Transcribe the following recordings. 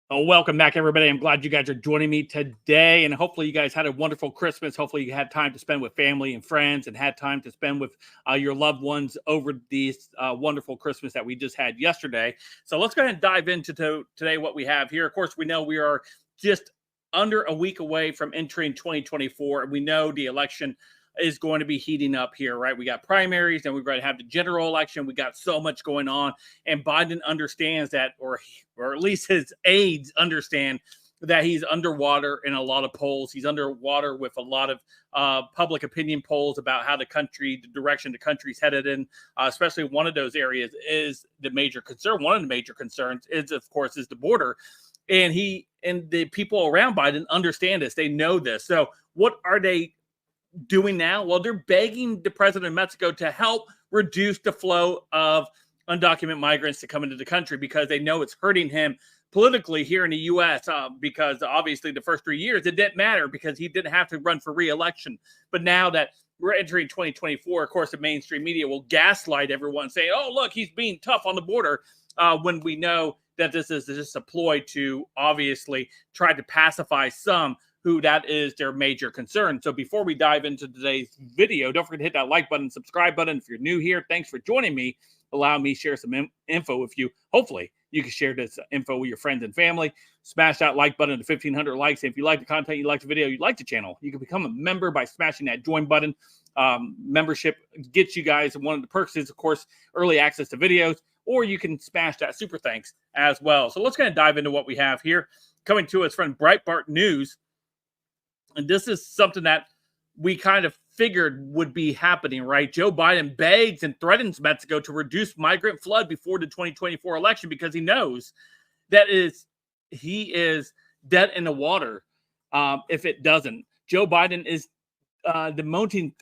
Oh, welcome back, everybody. I'm glad you guys are joining me today. And hopefully, you guys had a wonderful Christmas. Hopefully, you had time to spend with family and friends and had time to spend with your loved ones over these wonderful Christmas that we just had yesterday. So, let's go ahead and dive into today what we have here. Of course, we know we are just under a week away from entering 2024, and we know the election is going to be heating up here, right? We got primaries, and we're going to have the general election. We got so much going on, and Biden understands that, or at least his aides understand that he's underwater in a lot of polls. He's underwater with a lot of public opinion polls about how the direction the country's headed in. Especially one of those areas is the major concern. One of the major concerns is, of course, is the border. And he and the people around Biden understand this. They know this. So what are they doing now? Well, they're begging the president of Mexico to help reduce the flow of undocumented migrants to come into the country because they know it's hurting him politically here in the U.S. Because obviously the first 3 years, it didn't matter because he didn't have to run for re-election. But now that we're entering 2024, of course, the mainstream media will gaslight everyone saying, oh, look, he's being tough on the border when we know that this is just a ploy to obviously try to pacify some who that is their major concern. So before we dive into today's video, don't forget to hit that like button, subscribe button. If you're new here, thanks for joining me. Allow me to share some info with you. Hopefully, you can share this info with your friends and family. Smash that like button to 1,500 likes. And if you like the content, you like the video, you like the channel, you can become a member by smashing that join button. Membership gets you guys, one of the perks is, of course, early access to videos, or you can smash that super thanks as well. So let's kind of dive into what we have here. Coming to us from Breitbart News. And this is something that we kind of figured would be happening, right? Joe Biden begs and threatens Mexico to reduce migrant flood before the 2024 election because he knows that he is dead in the water if it doesn't. Joe Biden is demoting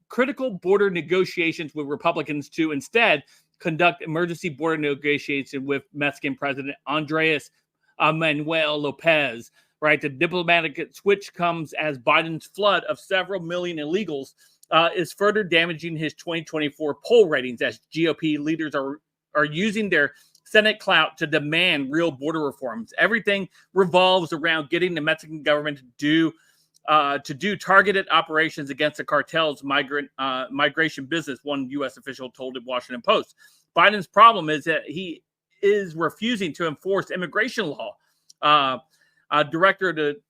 critical border negotiations with Republicans to instead conduct emergency border negotiations with Mexican President Andres Manuel Lopez. Right, the diplomatic switch comes as Biden's flood of several million illegals is further damaging his 2024 poll ratings as GOP leaders are using their Senate clout to demand real border reforms. Everything revolves around getting the Mexican government to do targeted operations against the cartel's migration business, one U.S. official told the Washington Post. Biden's problem is that he is refusing to enforce immigration law. Director of the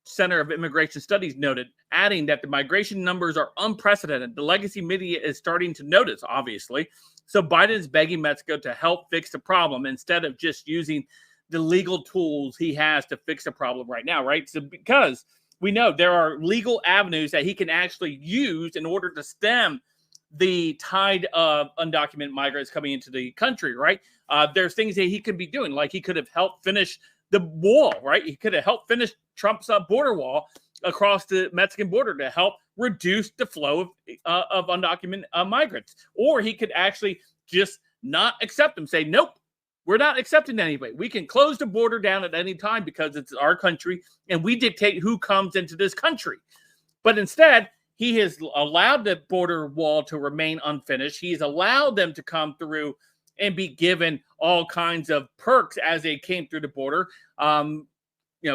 Center of Immigration Studies noted, adding that the migration numbers are unprecedented. The legacy media is starting to notice, obviously. So Biden is begging Mexico to help fix the problem instead of just using the legal tools he has to fix the problem right now, right? So because we know there are legal avenues that he can actually use in order to stem the tide of undocumented migrants coming into the country, right? There's things that he could be doing, like he could have helped finish the wall, right? He could have helped finish Trump's border wall across the Mexican border to help reduce the flow of undocumented migrants. Or he could actually just not accept them, say, nope, we're not accepting anybody. We can close the border down at any time because it's our country and we dictate who comes into this country. But instead, he has allowed the border wall to remain unfinished. He's allowed them to come through and be given all kinds of perks as they came through the border,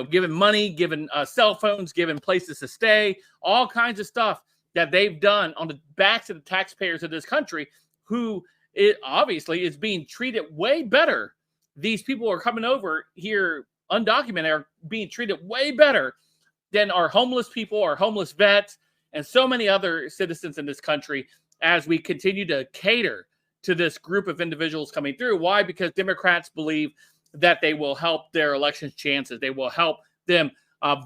given money, given cell phones, given places to stay, all kinds of stuff that they've done on the backs of the taxpayers of this country, who obviously is being treated way better. These people are coming over here undocumented, are being treated way better than our homeless people, our homeless vets, and so many other citizens in this country as we continue to cater to this group of individuals coming through. Why? Because Democrats believe that they will help their elections chances. They will help them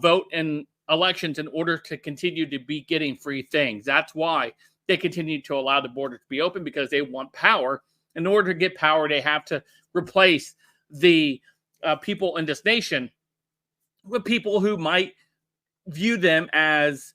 vote in elections in order to continue to be getting free things. That's why they continue to allow the border to be open, because they want power. In order to get power, they have to replace the people in this nation with people who might view them as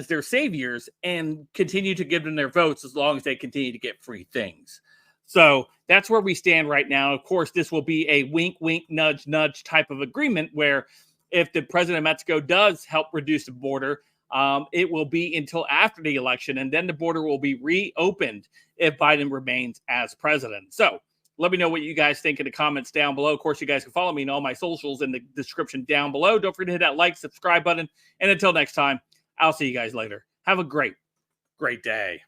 their saviors and continue to give them their votes as long as they continue to get free things. So that's where we stand right now. Of course, this will be a wink, wink, nudge, nudge type of agreement where if the president of Mexico does help reduce the border, it will be until after the election, and then the border will be reopened if Biden remains as president. So Let me know what you guys think in the comments down below. Of course, you guys can follow me on all my socials in the description down below. Don't forget to hit that like, subscribe button. And until next time, I'll see you guys later. Have a great day.